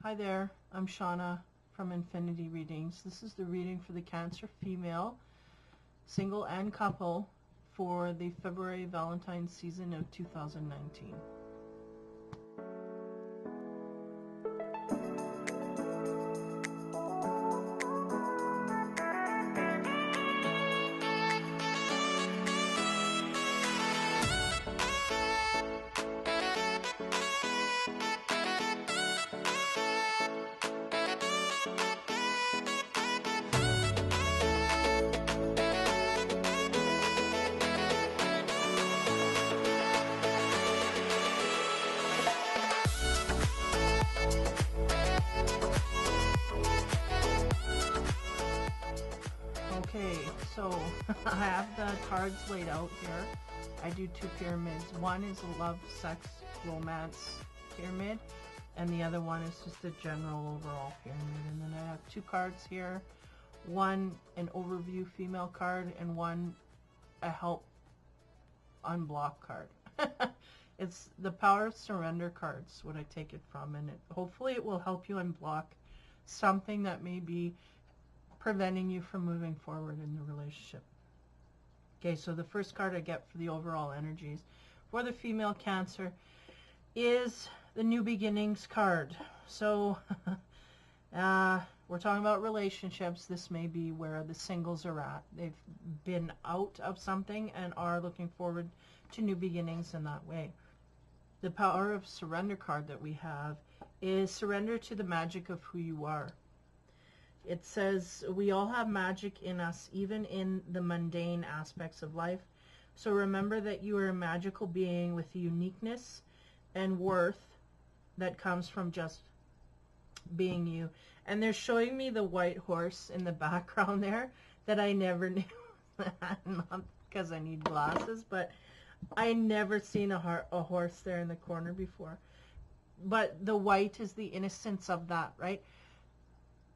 Hi there, I'm Shauna from Infinity Readings. This is the reading for the Cancer female, single and couple, for the February Valentines season of 2019. Okay, so I have the cards laid out here. I do two pyramids. One is a love, sex, romance pyramid, and the other one is just a general overall pyramid. And then I have two cards here. One, an overview female card, and one, a help unblock card. It's the power of surrender cards, what I take it from, and hopefully it will help you unblock something that may be preventing you from moving forward in the relationship. Okay, so the first card I get for the overall energies for the female Cancer is the New Beginnings card. So we're talking about relationships. This may be where the singles are at. They've been out of something and are looking forward to new beginnings in that way. The power of surrender card that we have is surrender to the magic of who you are. It says we all have magic in us, even in the mundane aspects of life. So remember that you are a magical being with a uniqueness and worth that comes from just being you. And they're showing me the white horse in the background there that I never knew. Not because I need glasses, but I never seen a horse there in the corner before. But the white is the innocence of that, right?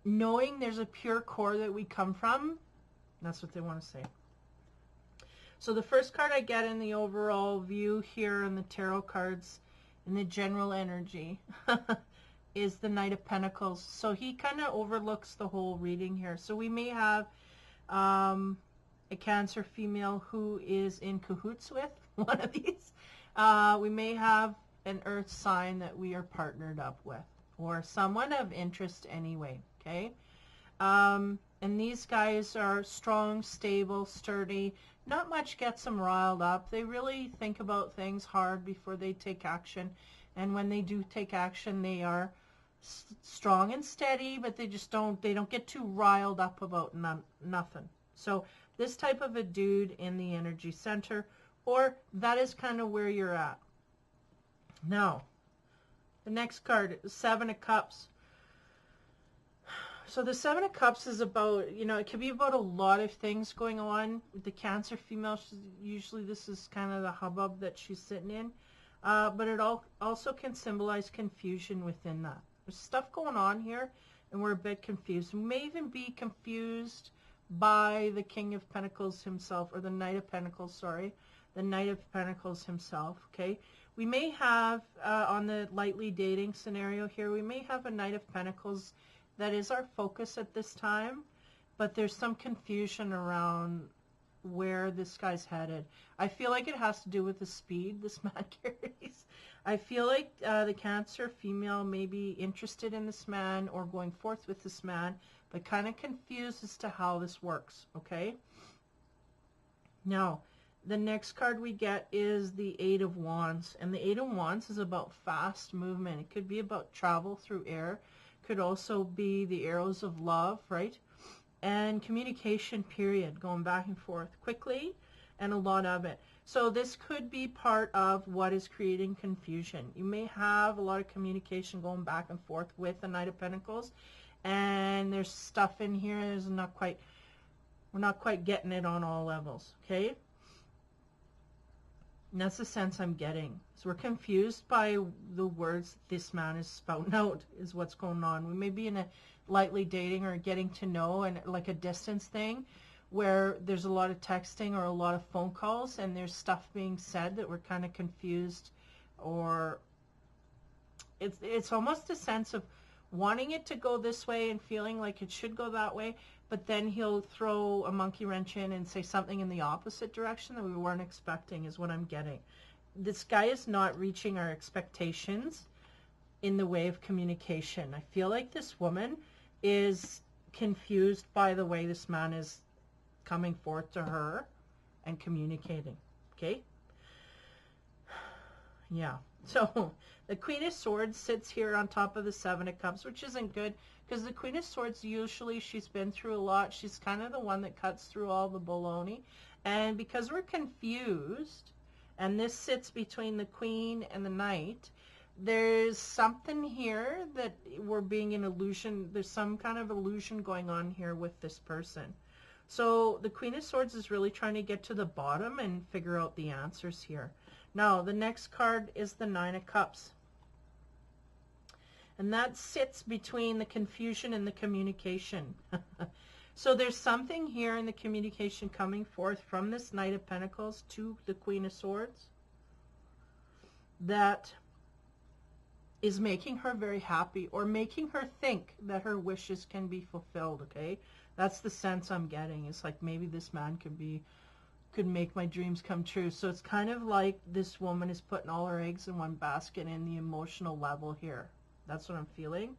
Knowing there's a pure core that we come from, that's what they want to say. So the first card I get in the overall view here in the tarot cards, in the general energy, is the Knight of Pentacles. So he kind of overlooks the whole reading here. So we may have a Cancer female who is in cahoots with one of these. We may have an earth sign that we are partnered up with, or someone of interest anyway. Okay, and these guys are strong, stable, sturdy. Not much gets them riled up. They really think about things hard before they take action, and when they do take action, they are strong and steady, but they don't get too riled up about nothing. So this type of a dude in the energy center, or that is kind of where you're at. Now, the next card, Seven of Cups. So the Seven of Cups is about, it could be about a lot of things going on. With the Cancer female, usually this is kind of the hubbub that she's sitting in. But it also can symbolize confusion within that. There's stuff going on here, and we're a bit confused. We may even be confused by the King of Pentacles himself, or the Knight of Pentacles, sorry. The Knight of Pentacles himself, okay? We may have, on the lightly dating scenario here, we may have a Knight of Pentacles that is our focus at this time, but there's some confusion around where this guy's headed. I feel like it has to do with the speed this man carries. I feel like the Cancer female may be interested in this man or going forth with this man, but kind of confused as to how this works, okay? Now, the next card we get is the Eight of Wands, and the Eight of Wands is about fast movement. It could be about travel through air. Could also be the arrows of love, right? And communication, period, going back and forth quickly, and a lot of it. So this could be part of what is creating confusion. You may have a lot of communication going back and forth with the Knight of Pentacles, and there's stuff in here that's we're not quite getting it on all levels, okay? And that's the sense I'm getting. So we're confused by the words this man is spouting out, is what's going on. We may be in a lightly dating or getting to know, and like a distance thing, where there's a lot of texting or a lot of phone calls, and there's stuff being said that we're kind of confused, or it's almost a sense of wanting it to go this way and feeling like it should go that way, but then he'll throw a monkey wrench in and say something in the opposite direction that we weren't expecting, is what I'm getting. This guy is not reaching our expectations in the way of communication. I feel like this woman is confused by the way this man is coming forth to her and communicating. Okay? Yeah. So the Queen of Swords sits here on top of the Seven of Cups, which isn't good because the Queen of Swords, usually she's been through a lot. She's kind of the one that cuts through all the baloney. And because we're confused, and this sits between the Queen and the Knight, there's something here that we're being an illusion. There's some kind of illusion going on here with this person. So the Queen of Swords is really trying to get to the bottom and figure out the answers here. Now, the next card is the Nine of Cups. And that sits between the confusion and the communication. So there's something here in the communication coming forth from this Knight of Pentacles to the Queen of Swords that is making her very happy, or making her think that her wishes can be fulfilled, okay? That's the sense I'm getting. It's like maybe this man could make my dreams come true. So it's kind of like this woman is putting all her eggs in one basket in the emotional level here. That's what I'm feeling.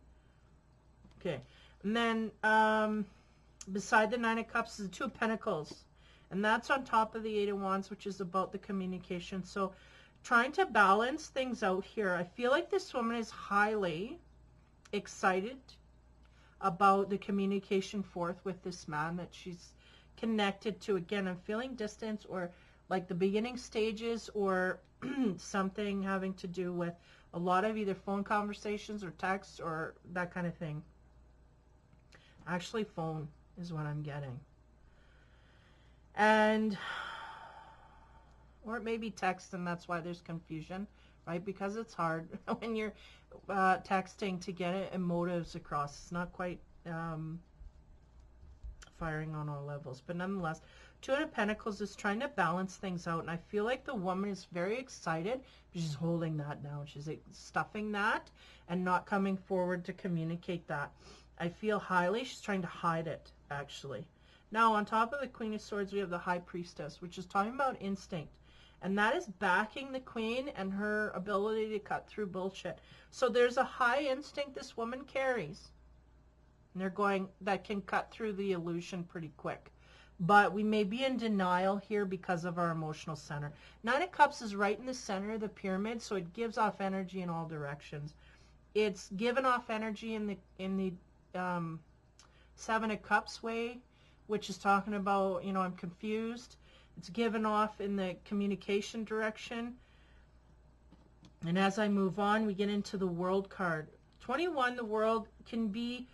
Okay. And then beside the Nine of Cups is the Two of Pentacles. And that's on top of the Eight of Wands, which is about the communication. So trying to balance things out here. I feel like this woman is highly excited about the communication forth with this man that she's connected to. Again, I'm feeling distance, or like the beginning stages, or something having to do with a lot of either phone conversations or texts or that kind of thing. Actually, phone is what I'm getting. And or it may be text, and that's why there's confusion, right? Because it's hard when you're texting to get emotives across. It's not quite firing on all levels. But nonetheless, Two of Pentacles is trying to balance things out. And I feel like the woman is very excited. She's holding that down. She's like stuffing that and not coming forward to communicate that. I feel highly she's trying to hide it, actually. Now, on top of the Queen of Swords, we have the High Priestess, which is talking about instinct. And that is backing the Queen and her ability to cut through bullshit. So there's a high instinct this woman carries. And they're going, that can cut through the illusion pretty quick. But we may be in denial here because of our emotional center. Nine of Cups is right in the center of the pyramid, so it gives off energy in all directions. It's given off energy in the Seven of Cups way, which is talking about, you know, I'm confused. It's given off in the communication direction. And as I move on, we get into the World card. 21, the World can be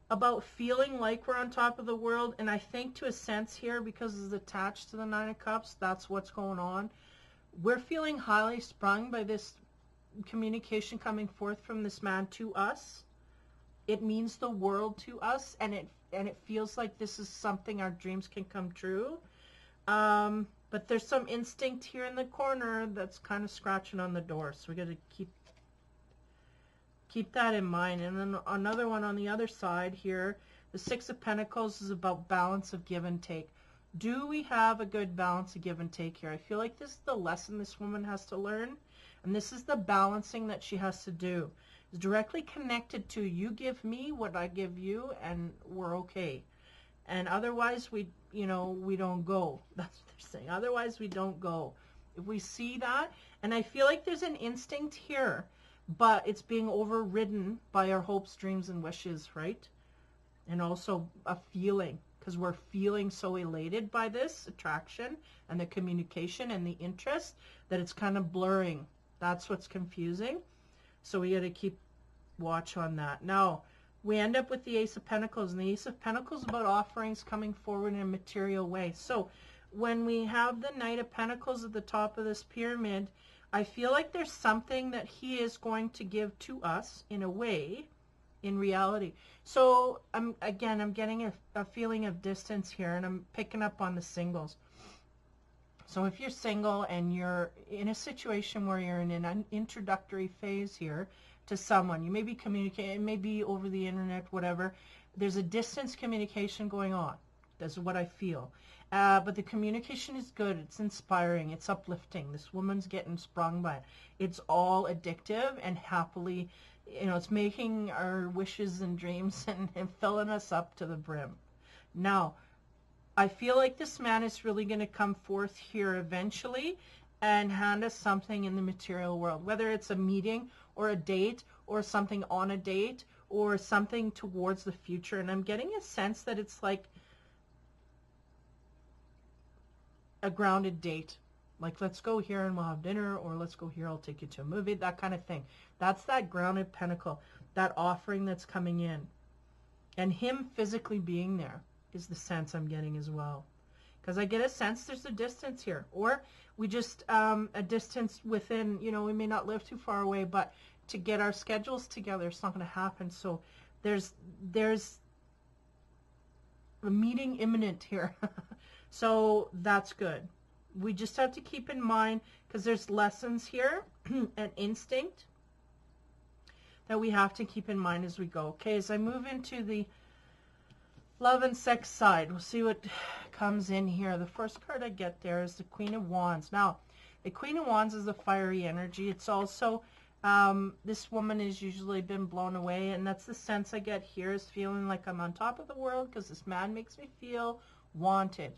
about feeling like we're on top of the world. And I think to a sense here, because it's attached to the Nine of Cups, that's what's going on. We're feeling highly sprung by this communication coming forth from this man to us. It means the world to us, and it feels like this is something our dreams can come true. But there's some instinct here in the corner that's kind of scratching on the door, so we got to keep that in mind. And then another one on the other side here, the Six of Pentacles is about balance of give and take. Do we have a good balance of give and take here? I feel like this is the lesson this woman has to learn, and this is the balancing that she has to do. It's directly connected to you give me what I give you, and we're okay. And otherwise, we don't go. That's what they're saying. Otherwise, we don't go. If we see that, and I feel like there's an instinct here, but it's being overridden by our hopes, dreams, and wishes, right? And also a feeling, because we're feeling so elated by this attraction and the communication and the interest that it's kind of blurring. That's what's confusing. So we got to keep watch on that. Now, we end up with the Ace of Pentacles, and the Ace of Pentacles is about offerings coming forward in a material way. So when we have the Knight of Pentacles at the top of this pyramid, I feel like there's something that he is going to give to us in a way, in reality. So I'm getting a feeling of distance here, and I'm picking up on the singles. So if you're single and you're in a situation where you're in an introductory phase here to someone. You may be communicating, it may be over the internet, whatever. There's a distance communication going on. That's what I feel. But the communication is good. It's inspiring. It's uplifting. This woman's getting sprung by it. It's all addictive and happily, it's making our wishes and dreams and filling us up to the brim. Now, I feel like this man is really going to come forth here eventually and hand us something in the material world, whether it's a meeting or a date or something on a date or something towards the future. And I'm getting a sense that it's like a grounded date. Like, let's go here and we'll have dinner, or let's go here, I'll take you to a movie, that kind of thing. That's that grounded pentacle, that offering that's coming in. And him physically being there is the sense I'm getting as well. Because I get a sense there's a distance here. Or we just, a distance within, we may not live too far away, but to get our schedules together, it's not going to happen. So there's a meeting imminent here. So that's good. We just have to keep in mind, because there's lessons here and instinct that we have to keep in mind as we go. Okay, as I move into the love and sex side, we'll see what comes in here. The first card I get there is the Queen of Wands. Now, the Queen of Wands is a fiery energy. It's also, this woman has usually been blown away, and that's the sense I get here, is feeling like I'm on top of the world because this man makes me feel wanted.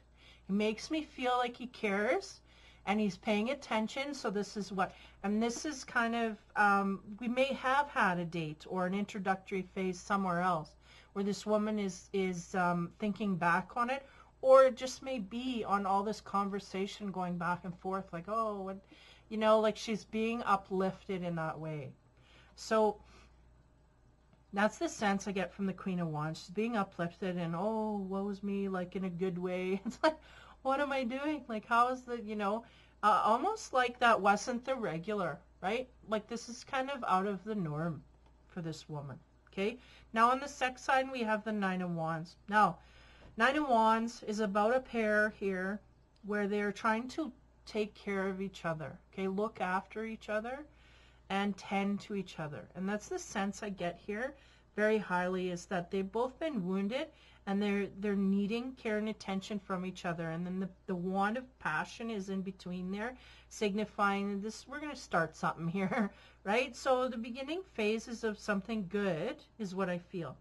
He makes me feel like he cares and he's paying attention. So this is what, and this is kind of, we may have had a date or an introductory phase somewhere else where this woman is thinking back on it, or it just may be on all this conversation going back and forth, like, oh, and, like she's being uplifted in that way. So that's the sense I get from the Queen of Wands. She's being uplifted and, oh, woe's me, like in a good way. It's like, what am I doing? Like, how is the, almost like that wasn't the regular, right? Like, this is kind of out of the norm for this woman, okay? Now, on the sex side, we have the Nine of Wands. Now, Nine of Wands is about a pair here where they're trying to take care of each other, okay? Look after each other and tend to each other. And that's the sense I get here very highly, is that they've both been wounded and they're needing care and attention from each other. And then the wand of passion is in between there, signifying this, we're going to start something here, right? So the beginning phases of something good is what I feel.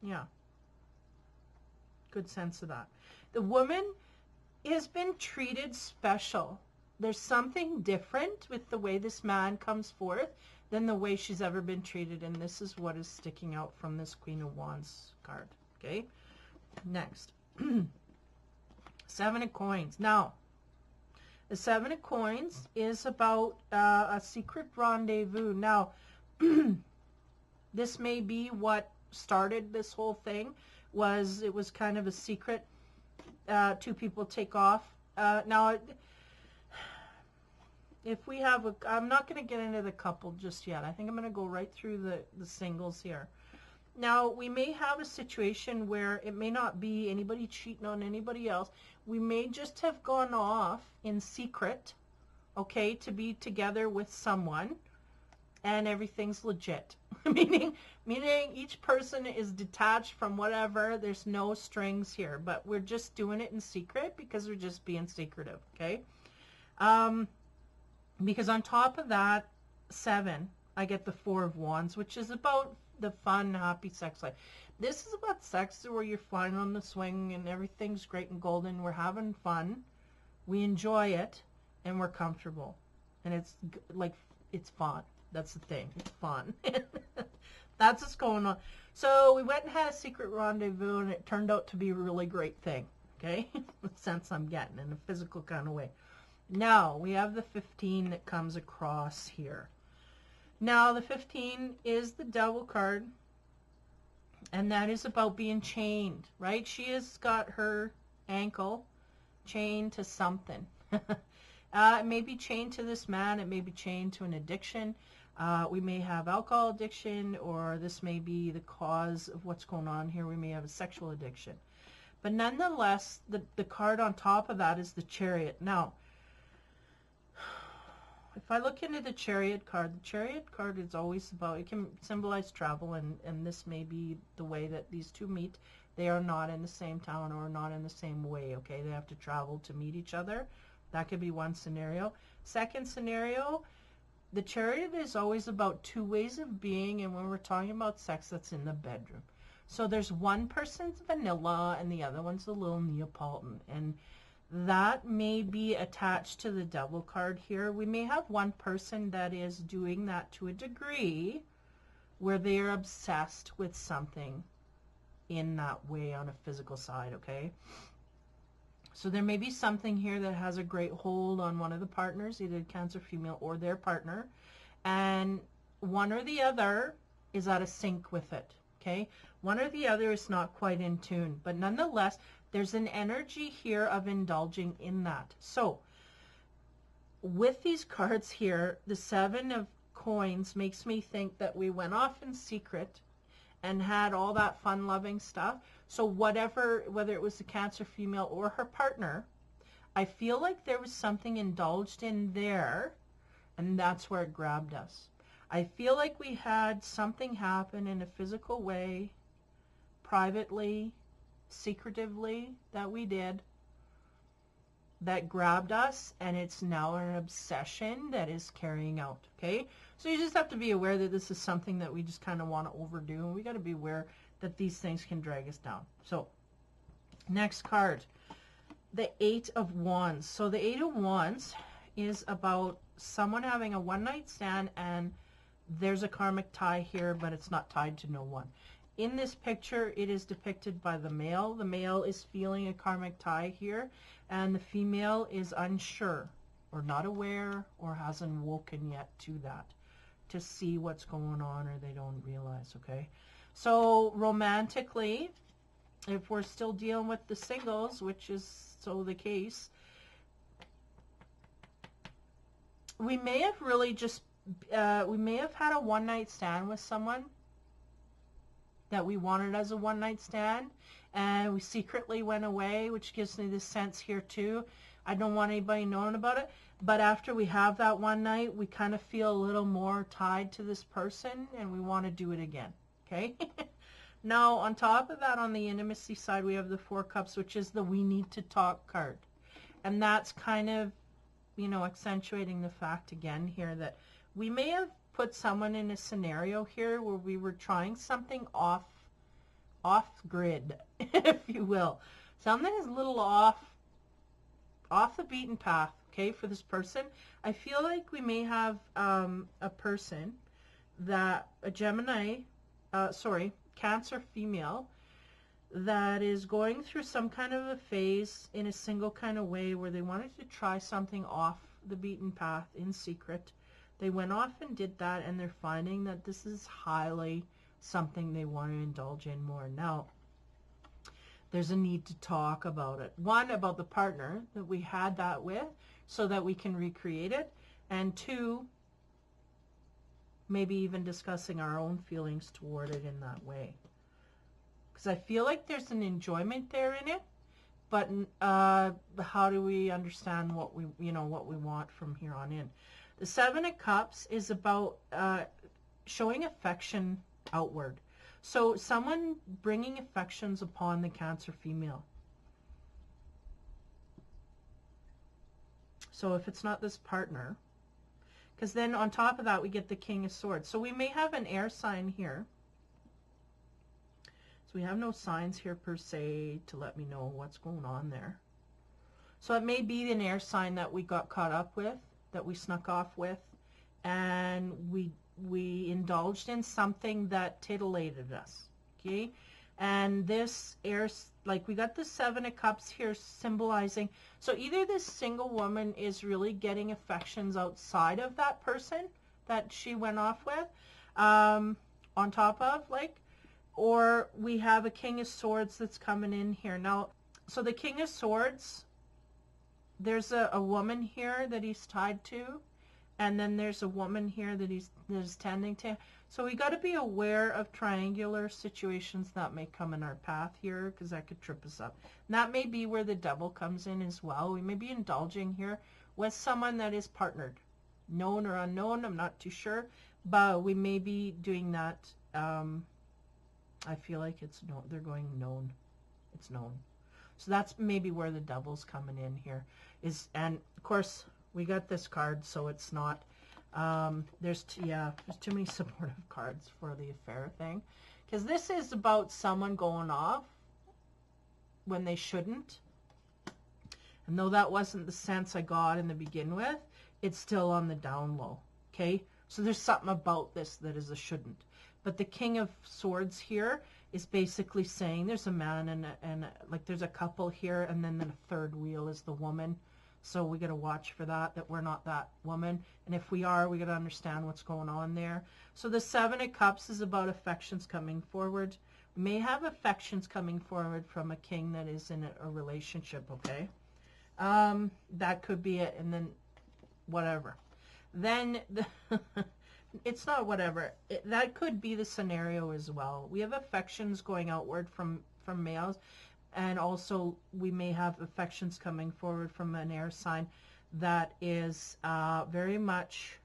Yeah. Good sense of that. The woman has been treated special. There's something different with the way this man comes forth than the way she's ever been treated. And this is what is sticking out from this Queen of Wands card. Okay. Next. Seven of Coins. Now, the Seven of Coins is about a secret rendezvous. Now, this may be what started this whole thing. It was kind of a secret. Two people take off. Now, if we have I'm not going to get into the couple just yet. I think I'm going to go right through the singles here. Now, we may have a situation where it may not be anybody cheating on anybody else. We may just have gone off in secret, okay, to be together with someone, and everything's legit. meaning each person is detached from whatever. There's no strings here, but we're just doing it in secret because we're just being secretive, okay? Because on top of that, 7, I get the Four of Wands, which is about the fun, happy sex life. This is about sex where you're flying on the swing and everything's great and golden. We're having fun. We enjoy it and we're comfortable. And it's like, it's fun. That's the thing. It's fun. That's what's going on. So we went and had a secret rendezvous and it turned out to be a really great thing. Okay? The sense I'm getting in a physical kind of way. Now, we have the 15 that comes across here. Now, the 15 is the Devil card, and that is about being chained, right? She has got her ankle chained to something. It may be chained to this man. It may be chained to an addiction. We may have alcohol addiction, or this may be the cause of what's going on here. We may have a sexual addiction. But nonetheless, the card on top of that is the Chariot. Now, if I look into the Chariot card is always about, it can symbolize travel, and this may be the way that these two meet. They are not in the same town or not in the same way, okay? They have to travel to meet each other. That could be one scenario. Second scenario, the Chariot is always about two ways of being, and when we're talking about sex, that's in the bedroom. So there's one person's vanilla and the other one's a little Neapolitan, and that may be attached to the Devil card here. We may have one person that is doing that to a degree where they are obsessed with something in that way on a physical side, okay? So there may be something here that has a great hold on one of the partners, either Cancer female or their partner, and one or the other is out of sync with it, okay? One or the other is not quite in tune, but nonetheless, there's an energy here of indulging in that. So with these cards here, the Seven of Coins makes me think that we went off in secret and had all that fun-loving stuff. So whatever, whether it was the Cancer female or her partner, I feel like there was something indulged in there, and that's where it grabbed us. I feel like we had something happen in a physical way, privately, secretively, that we did, that grabbed us, and it's now an obsession that is carrying out, okay? So you just have to be aware that this is something that we just kind of want to overdo, and we got to be aware that these things can drag us down. So next card, the Eight of Wands. So the Eight of Wands is about someone having a one-night stand, and there's a karmic tie here, but it's not tied to no one. In this picture, it is depicted by the male. The male is feeling a karmic tie here, and the female is unsure or not aware or hasn't woken yet to that, to see what's going on, or they don't realize, okay? So romantically, if we're still dealing with the singles, which is so the case, we may have really just, we may have had a one-night stand with someone that we wanted as a one-night stand, and we secretly went away, which gives me this sense here too. I don't want anybody knowing about it, but after we have that one night, we kind of feel a little more tied to this person, and we want to do it again, okay? Now, on top of that, on the intimacy side, we have the Four Cups, which is the we need to talk card, and that's kind of, you know, accentuating the fact again here that we may have put someone in a scenario here where we were trying something off grid, if you will. Something is a little off the beaten path, okay, for this person. I feel like we may have a person that, a Gemini, Cancer female, that is going through some kind of a phase in a single kind of way where they wanted to try something off the beaten path in secret. They went off and did that, and they're finding that this is highly something they want to indulge in more. Now, there's a need to talk about it. One, about the partner that we had that with, so that we can recreate it. And two, maybe even discussing our own feelings toward it in that way. Because I feel like there's an enjoyment there in it, but how do we understand what we want from here on in? The Seven of Cups is about showing affection outward. So someone bringing affections upon the Cancer female. So if it's not this partner, because then on top of that we get the King of Swords. So we may have an air sign here. So we have no signs here per se to let me know what's going on there. So it may be an air sign that we got caught up with, that we snuck off with, and we indulged in something that titillated us, okay? And this air, like we got the Seven of Cups here symbolizing, so either this single woman is really getting affections outside of that person that she went off with, on top of, like, or we have a King of Swords that's coming in here. Now, so the King of Swords, there's a woman here that he's tied to, and then there's a woman here that he's tending to. So we got to be aware of triangular situations that may come in our path here, because that could trip us up. And that may be where the Devil comes in as well. We may be indulging here with someone that is partnered, known or unknown, I'm not too sure, but we may be doing that. I feel like it's no, they're going known. It's known. So that's maybe where the devil's coming in here is, and of course we got this card, so it's not, there's too many supportive cards for the affair thing, because this is about someone going off when they shouldn't. And though that wasn't the sense I got in the begin with, it's still on the down low, okay? So there's something about this that is a shouldn't. But the King of Swords here is basically saying there's a man and like there's a couple here, and then the third wheel is the woman. So we got to watch for that we're not that woman. And if we are, we got to understand what's going on there. So the Seven of Cups is about affections coming forward. We may have affections coming forward from a king that is in a relationship, okay? That could be it, and then whatever. Then it's not whatever. That could be the scenario as well. We have affections going outward from males, and also we may have affections coming forward from an air sign that is very much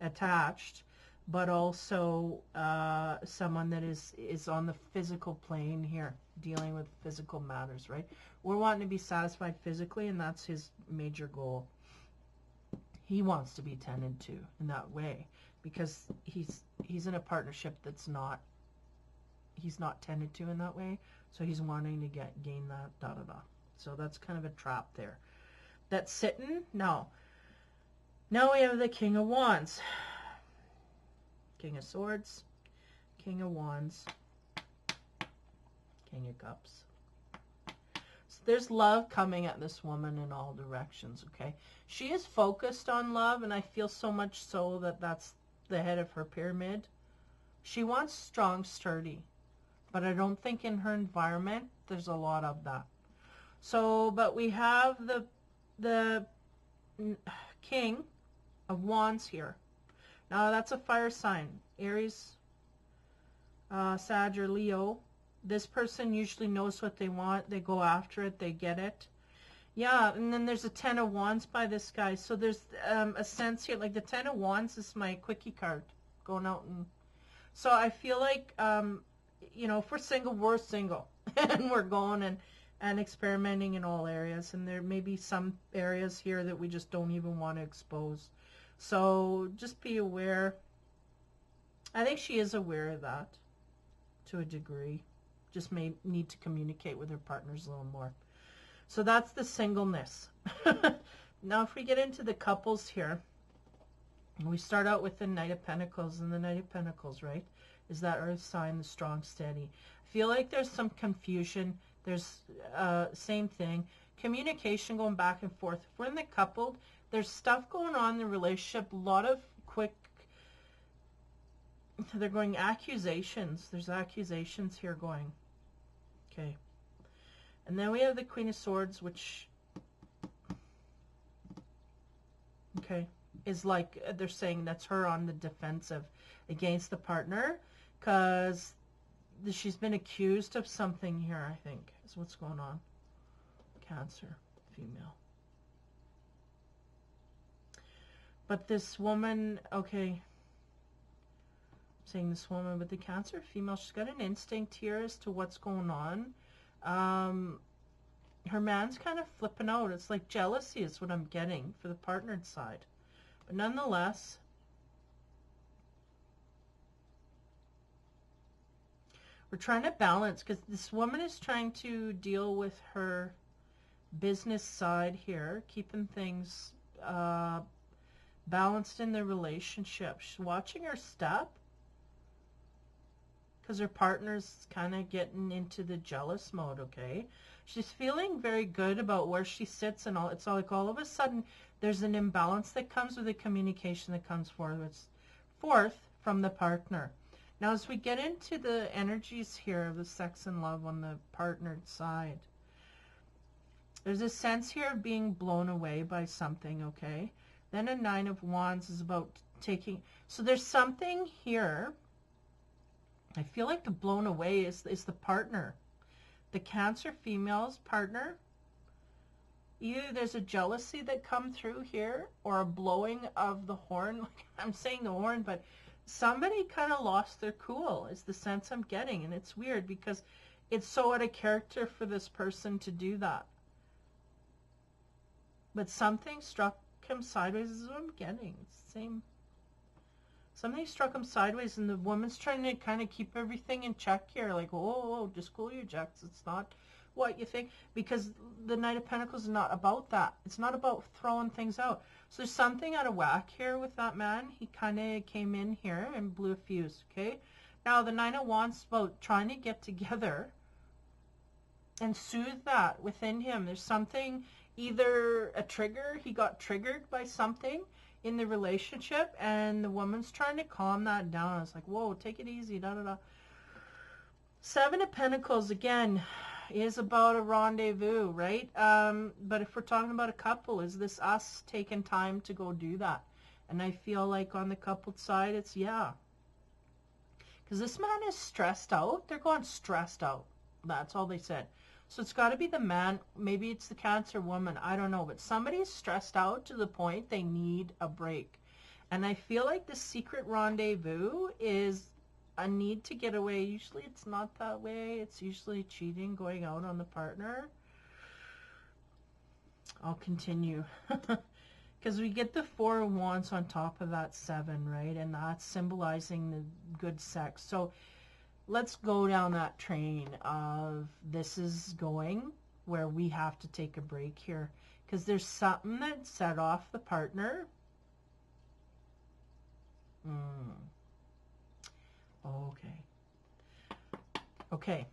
attached, but also someone that is on the physical plane here, dealing with physical matters, right? We're wanting to be satisfied physically, and that's his major goal. He wants to be tended to in that way, because he's in a partnership that's not, he's not tended to in that way, so he's wanting to gain that So that's kind of a trap there. That's sitting. Now we have the King of Wands, King of Swords, King of Wands, King of Cups. So there's love coming at this woman in all directions, okay? She is focused on love, and I feel so much so that that's the head of her pyramid. She wants strong, sturdy, but I don't think in her environment there's a lot of that. So, but we have the King of Wands here. Now that's a fire sign, Aries, Sag, or Leo. This person usually knows what they want. They go after it. They get it. Yeah, and then there's a Ten of Wands by this guy. So there's a sense here, like the Ten of Wands is my quickie card going out. And so I feel like, you know, if we're single, and we're going and experimenting in all areas. And there may be some areas here that we just don't even want to expose. So just be aware. I think she is aware of that to a degree. Just may need to communicate with her partners a little more. So that's the singleness. Now if we get into the couples here, we start out with the Knight of Pentacles, and the Knight of Pentacles, right, is that earth sign, the strong, steady. I feel like there's some confusion. There's same thing. Communication going back and forth. If we're in the coupled, there's stuff going on in the relationship, a lot of quick, they're going accusations. There's accusations here going. Okay. And then we have the Queen of Swords, which, okay, is like, they're saying that's her on the defensive against the partner, because she's been accused of something here, I think, is what's going on. Cancer, female. But this woman, okay, saying this woman, but the Cancer female, she's got an instinct here as to what's going on. Her man's kind of flipping out. It's like jealousy is what I'm getting for the partnered side. But nonetheless, we're trying to balance, because this woman is trying to deal with her business side here, keeping things balanced in the relationship. She's watching her step, because her partner's kind of getting into the jealous mode, okay? She's feeling very good about where she sits, and all. It's all like all of a sudden there's an imbalance that comes with the communication that comes forth from the partner. Now as we get into the energies here of the sex and love on the partnered side, there's a sense here of being blown away by something, okay? Then a Nine of Wands is about taking, so there's something here. I feel like the blown away is the partner. The Cancer female's partner Either there's a jealousy that come through here or a blowing of the horn. Like I'm saying the horn, but somebody kind of lost their cool is the sense I'm getting. And it's weird because it's so out of character for this person to do that. But something struck him sideways is what I'm getting. It's the same. Something struck him sideways and the woman's trying to kind of keep everything in check here. Like, oh, just cool your jets. It's not what you think. Because the Knight of Pentacles is not about that. It's not about throwing things out. So there's something out of whack here with that man. He kind of came in here and blew a fuse, okay? Now, the Nine of Wands is about trying to get together and soothe that within him. There's something, either a trigger, he got triggered by something in the relationship, and the woman's trying to calm that down. It's like, whoa, take it easy, da-da-da. Seven of Pentacles, again, is about a rendezvous, right? But if we're talking about a couple, is this us taking time to go do that? And I feel like on the coupled side, it's yeah. Because this man is stressed out. They're going stressed out. That's all they said. So it's got to be the man. Maybe it's the Cancer woman. I don't know. But somebody's stressed out to the point they need a break. And I feel like the secret rendezvous is a need to get away. Usually it's not that way. It's usually cheating, going out on the partner. I'll continue. Because we get the Four of Wands on top of that seven, right? And that's symbolizing the good sex. So let's go down that train of this is going where we have to take a break here. Because there's something that set off the partner. Okay.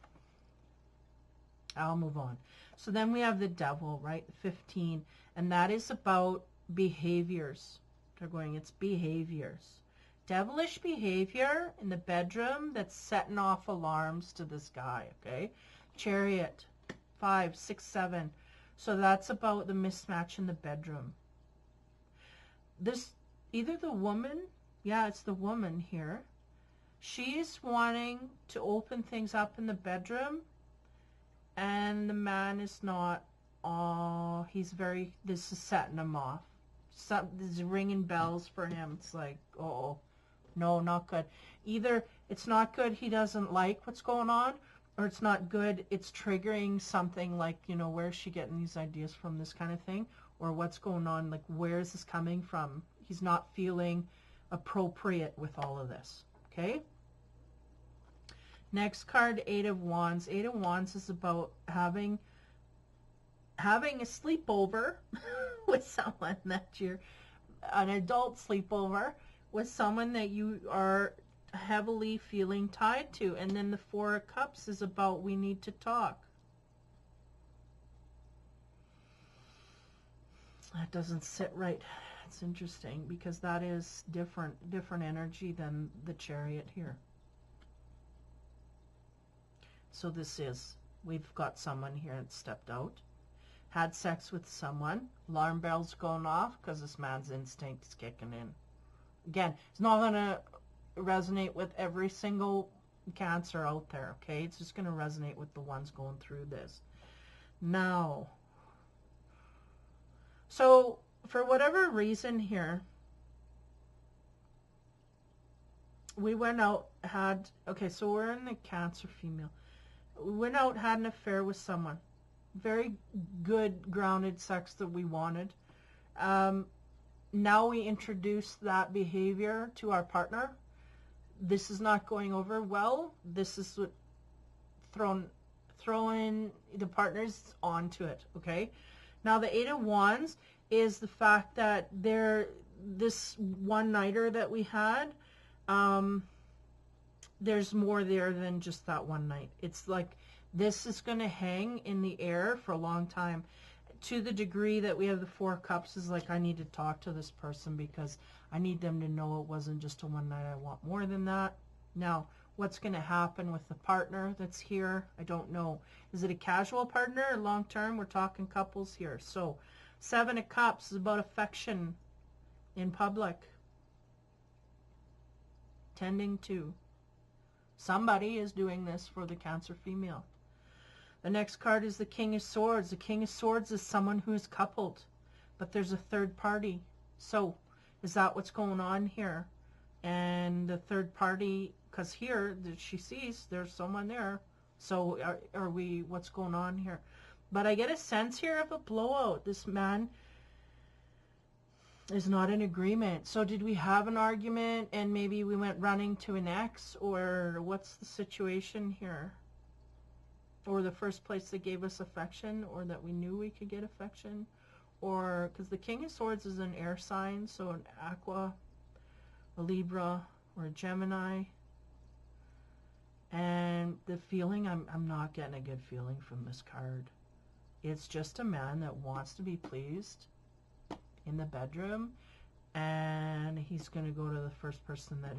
I'll move on. So then we have the Devil, right? 15. And that is about behaviors. They're going, it's behaviors. Devilish behavior in the bedroom that's setting off alarms to this guy, okay? Chariot, 5, 6, 7. So that's about the mismatch in the bedroom. This, either the woman, yeah, it's the woman here. She's wanting to open things up in the bedroom, and the man is not. Oh, he's very, this is setting him off. This is ringing bells for him. It's like, oh, no, not good. Either it's not good, he doesn't like what's going on, or it's not good, it's triggering something like, you know, where's she getting these ideas from, this kind of thing, or what's going on, like, where is this coming from? He's not feeling appropriate with all of this, okay? Next card, Eight of Wands. Eight of Wands is about having a sleepover with someone that you're, an adult sleepover with someone that you are heavily feeling tied to. And then the Four of Cups is about we need to talk. That doesn't sit right. It's interesting because that is different energy than the Chariot here. So this is, we've got someone here that stepped out, had sex with someone, alarm bells going off because this man's instinct is kicking in. Again, it's not going to resonate with every single Cancer out there, okay? It's just going to resonate with the ones going through this. Now, so for whatever reason here, we went out, had, okay, so we're in the Cancer female. We went out, had an affair with someone. Very good, grounded sex that we wanted. Now we introduce that behavior to our partner. This is not going over well. This is what throwing the partners onto it, okay? Now the Eight of Wands is the fact that this one-nighter that we had, there's more there than just that one night. It's like this is going to hang in the air for a long time, to the degree that we have the Four of Cups is like, I need to talk to this person because I need them to know it wasn't just a one night. I want more than that. Now, what's going to happen with the partner that's here? I don't know. Is it a casual partner or long term? We're talking couples here. So Seven of Cups is about affection in public. Tending to. Somebody is doing this for the Cancer female. The next card is the King of Swords. The King of Swords is someone who is coupled, but there's a third party. So is that what's going on here? And the third party, because here she sees there's someone there. So are we, what's going on here? But I get a sense here of a blowout. This man is not in agreement. So did we have an argument and maybe we went running to an ex, or what's the situation here? Or the first place that gave us affection, or that we knew we could get affection, or because the King of Swords is an air sign, so an Aqua, a Libra, or a Gemini. And the feeling, I'm not getting a good feeling from this card. It's just a man that wants to be pleased in the bedroom, and he's going to go to the first person that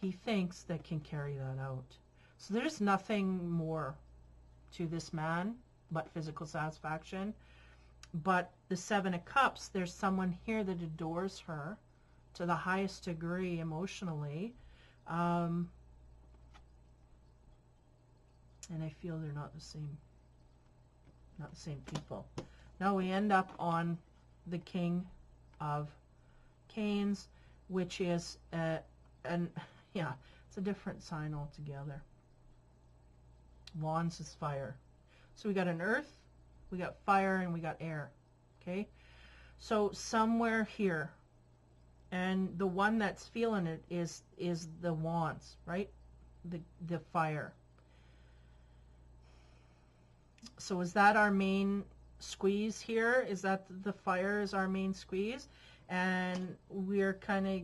he thinks that can carry that out. So there's nothing more to this man but physical satisfaction. But the Seven of Cups, there's someone here that adores her to the highest degree emotionally, and I feel they're not the same people. Now we end up on the King of Canes, which is it's a different sign altogether. Wands is fire. So we got an earth, we got fire, and we got air. Okay? So somewhere here, and the one that's feeling it is the wands, right? The fire. So is that our main squeeze here? Is that the fire is our main squeeze? And we're kind of,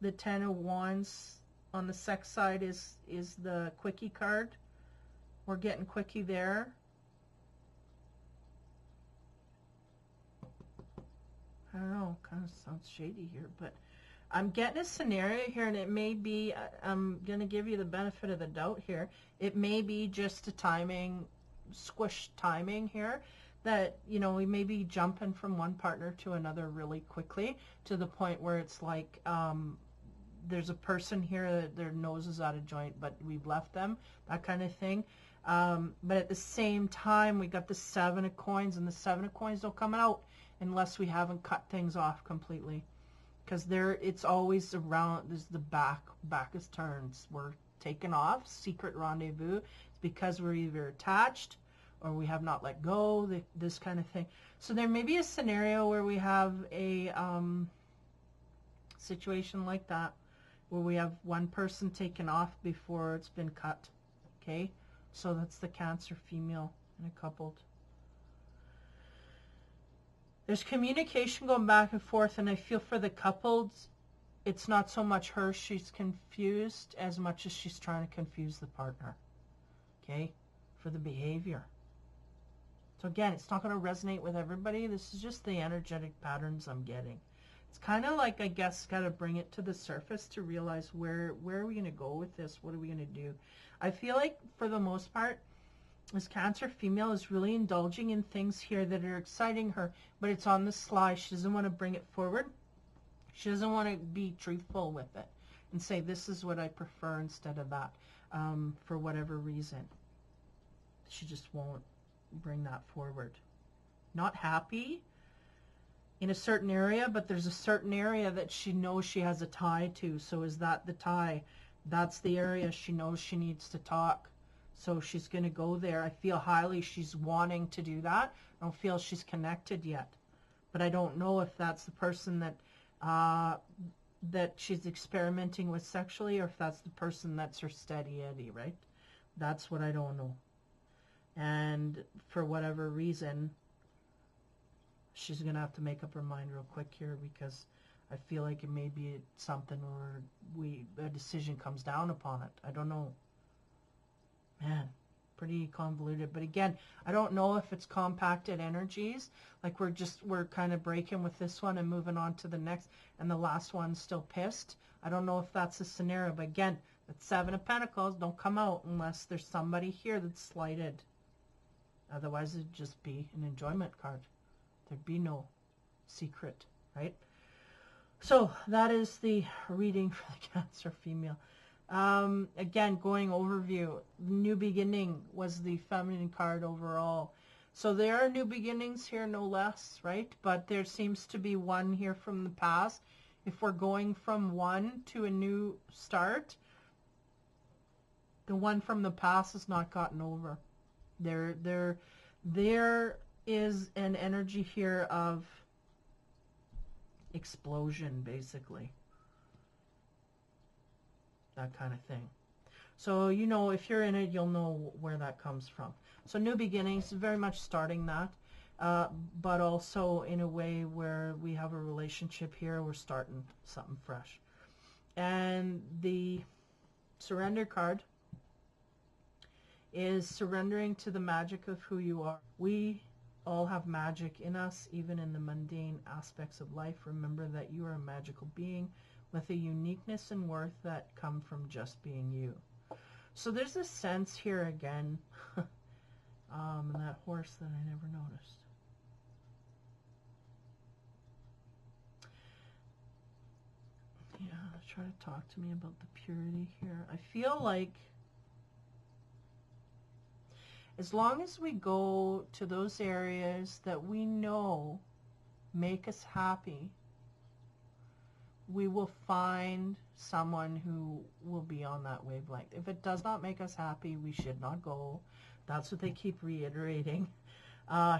the Ten of Wands on the sex side is the quickie card. We're getting quickie there. I don't know, kind of sounds shady here, but I'm getting a scenario here, and it may be, I'm going to give you the benefit of the doubt here. It may be just a timing, squish timing here, that, you know, we may be jumping from one partner to another really quickly, to the point where it's like, there's a person here that their nose is out of joint, but we've left them, that kind of thing. But at the same time, we got the Seven of Coins, and the Seven of Coins don't come out unless we haven't cut things off completely, because it's always around. There's the back is turns. We're taken off. Secret rendezvous. It's because we're either attached or we have not let go. This kind of thing. So there may be a scenario where we have a situation like that, where we have one person taken off before it's been cut. Okay. So that's the Cancer female and a coupled. There's communication going back and forth, and I feel for the coupled, it's not so much her she's confused as much as she's trying to confuse the partner. Okay? For the behavior. So again, it's not going to resonate with everybody. This is just the energetic patterns I'm getting. It's kind of like, I guess, got to bring it to the surface to realize where are we going to go with this? What are we going to do? I feel like, for the most part, this Cancer female is really indulging in things here that are exciting her, but it's on the sly. She doesn't want to bring it forward. She doesn't want to be truthful with it and say, this is what I prefer instead of that, for whatever reason. She just won't bring that forward. Not happy in a certain area, but there's a certain area that she knows she has a tie to. So is that the tie? That's the area she knows she needs to talk. So she's going to go there. I feel highly she's wanting to do that. I don't feel she's connected yet. But I don't know if that's the person that she's experimenting with sexually, or if that's the person that's her steady Eddie, right? That's what I don't know. And for whatever reason, she's going to have to make up her mind real quick here, because I feel like it may be something where a decision comes down upon it. I don't know. Man, pretty convoluted. But again, I don't know if it's compacted energies, like we're kind of breaking with this one and moving on to the next, and the last one's still pissed. I don't know if that's a scenario. But again, that Seven of Pentacles don't come out unless there's somebody here that's slighted. Otherwise, it'd just be an enjoyment card. There'd be no secret, right? So that is the reading for the Cancer female. Again, going overview, new beginning was the feminine card overall. So there are new beginnings here, no less, right? But there seems to be one here from the past. If we're going from one to a new start, the one from the past has not gotten over. There is an energy here of explosion, basically. That kind of thing. So, you know, if you're in it, you'll know where that comes from. So new beginnings, very much starting that, but also in a way where we have a relationship here, we're starting something fresh. And the surrender card is surrendering to the magic of who you are. We all have magic in us, even in the mundane aspects of life. Remember that you are a magical being with a uniqueness and worth that come from just being you. So there's a sense here again, and that horse that I never noticed. Yeah, try to talk to me about the purity here. I feel like as long as we go to those areas that we know make us happy, we will find someone who will be on that wavelength. If it does not make us happy, we should not go. That's what they keep reiterating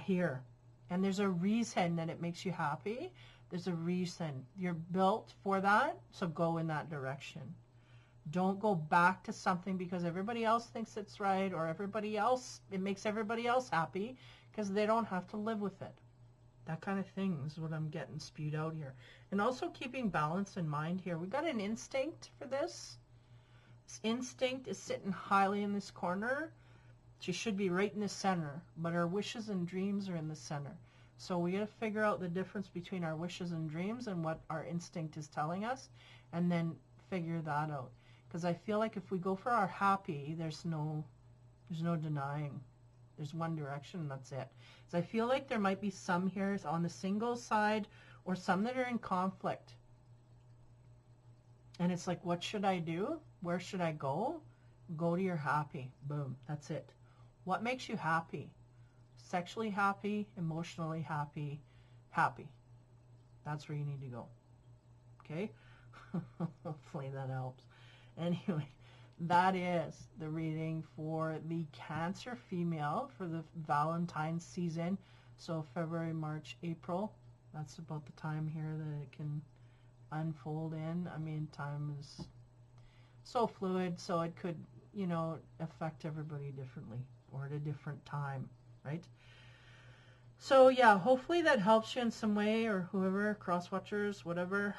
here. And there's a reason that it makes you happy. There's a reason. You're built for that, so go in that direction. Don't go back to something because everybody else thinks it's right, or it makes everybody else happy, because they don't have to live with it. That kind of thing is what I'm getting spewed out here. And also keeping balance in mind here. We got an instinct for this. This instinct is sitting highly in this corner. She should be right in the center, but our wishes and dreams are in the center. So we got to figure out the difference between our wishes and dreams and what our instinct is telling us, and then figure that out. Because I feel like if we go for our happy, there's no denying. There's one direction, and that's it. So I feel like there might be some here on the single side, or some that are in conflict. And it's like, what should I do? Where should I go? Go to your happy. Boom. That's it. What makes you happy? Sexually happy, emotionally happy, happy. That's where you need to go. Okay? Hopefully that helps. Anyway, that is the reading for the Cancer female for the Valentine's season. So February, March, April. That's about the time here that it can unfold in. I mean, time is so fluid, so it could, you know, affect everybody differently or at a different time, right? So yeah, hopefully that helps you in some way, or whoever, cross-watchers, whatever,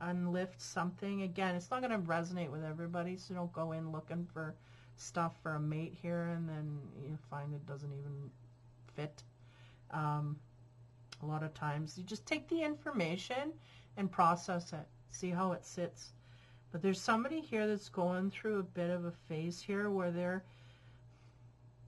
unlift something. Again, it's not going to resonate with everybody, so don't go in looking for stuff for a mate here and then you find it doesn't even fit. A lot of times you just take the information and process it, see how it sits. But there's somebody here that's going through a bit of a phase here where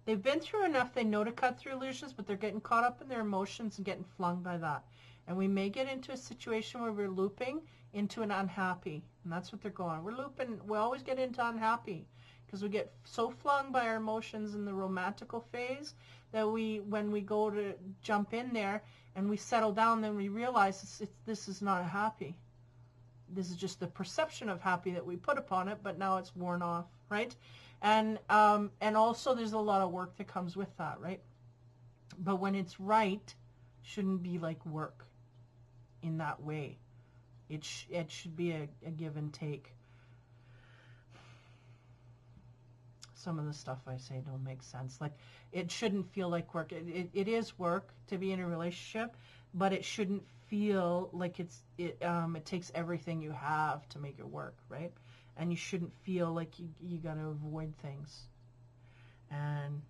they've been through enough, they know to cut through illusions, but they're getting caught up in their emotions and getting flung by that. And we may get into a situation where we're looping into an unhappy, and that's what they're going. We're looping, we always get into unhappy because we get so flung by our emotions in the romantical phase that when we go to jump in there and we settle down, then we realize this is not a happy. This is just the perception of happy that we put upon it, but now it's worn off, right? And also there's a lot of work that comes with that, right? But when it's right, shouldn't be like work in that way. It should be a give and take. Some of the stuff I say don't make sense. Like, it shouldn't feel like work. It is work to be in a relationship, but it shouldn't feel like it takes everything you have to make it work, right? And you shouldn't feel like you got to avoid things. And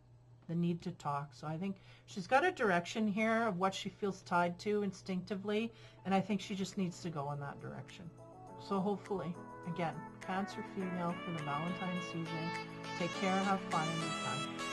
the need to talk. So I think she's got a direction here of what she feels tied to instinctively, and I think she just needs to go in that direction. So hopefully, again, Cancer female for the Valentine's season. Take care, have fun, and be kind.